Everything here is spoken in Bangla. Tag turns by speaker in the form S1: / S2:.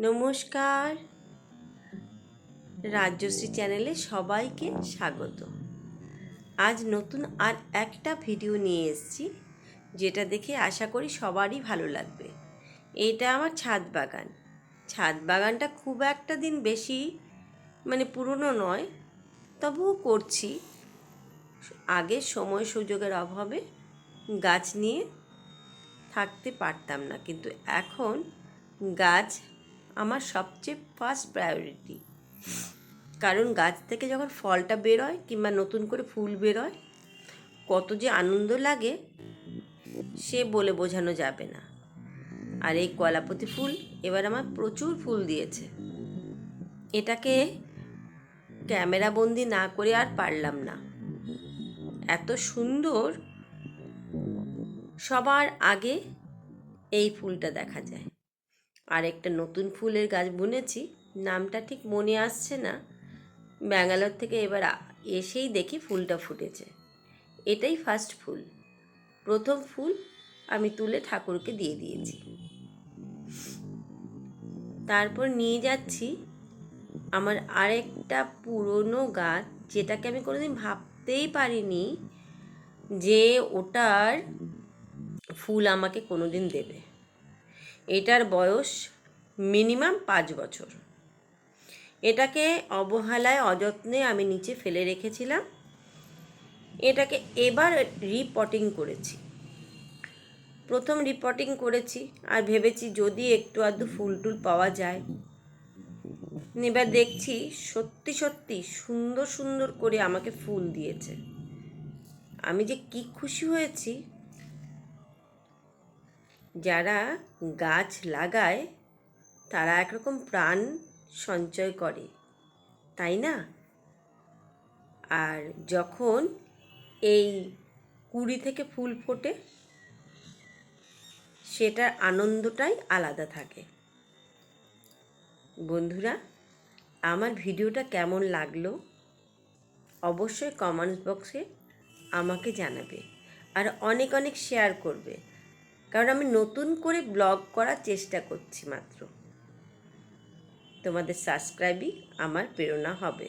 S1: নমস্কার, রাজ্যশ্রী চ্যানেলে সবাইকে স্বাগত। আজ নতুন আর একটা ভিডিও নিয়ে এসেছি, যেটা দেখে আশা করি সবারই ভালো লাগবে। এটা আমার ছাদ বাগান। ছাদ বাগানটা খুব একটা দিন বেশি পুরনো নয়, তবুও করছি। আগে সময় সুযোগের অভাবে গাছ নিয়ে থাকতে পারতাম না, কিন্তু এখন গাছ আমার সবচেয়ে ফার্স্ট প্রায়োরিটি। কারণ গাছ থেকে যখন ফলটা বেরোয় কিংবা নতুন করে ফুল বেরোয়, কত যে আনন্দ লাগে সে বলে বোঝানো যাবে না। আর এই কলাপতি ফুল এবার আমার প্রচুর ফুল দিয়েছে। এটাকে ক্যামেরা বন্দি না করে আর পারলাম না। এত সুন্দর, সবার আগে এই ফুলটা দেখা যায়। আর একটা নতুন ফুলের গাছ বুনেছি, নামটা ঠিক মনে আসছে না। ব্যাঙ্গালোর থেকে এবার এসেই দেখি ফুলটা ফুটেছে। এটাই ফার্স্ট ফুল, প্রথম ফুল আমি তুলে ঠাকুরকে দিয়ে দিয়েছি। তারপর নিয়ে যাচ্ছি আমার আরেকটা পুরনো গাছ, যেটাকে আমি কোনোদিন ভাবতেই পারিনি যে ওটার ফুল আমাকে কোনোদিন দেবে। এটার বয়স মিনিমাম 5 বছর। এটাকে অবহেলায় অযত্নে আমি নিচে ফেলে রেখেছিলাম। এটাকে এবার রিপটিং করেছি। প্রথম রিপটিং করেছি আর ভেবেছি যদি একটু আধটু ফুল টুল পাওয়া যায়। এবার দেখছি সত্যি সত্যি সুন্দর সুন্দর করে আমাকে ফুল দিয়েছে। আমি যে কি খুশি হয়েছি। যারা গাছ লাগায় তারা একরকম প্রাণ সঞ্চয় করে, তাই না? আর যখন এই কুড়ি থেকে ফুল ফোটে, সেটার আনন্দটাই আলাদা থাকে। বন্ধুরা, আমার ভিডিওটা কেমন লাগলো অবশ্যই কমেন্ট বক্সে আমাকে জানাবে। আর অনেক অনেক শেয়ার করবে, কারণ আমি নতুন করে ব্লগ করার চেষ্টা করছি মাত্র। তোমাদের সাবস্ক্রাইবই আমার প্রেরণা হবে।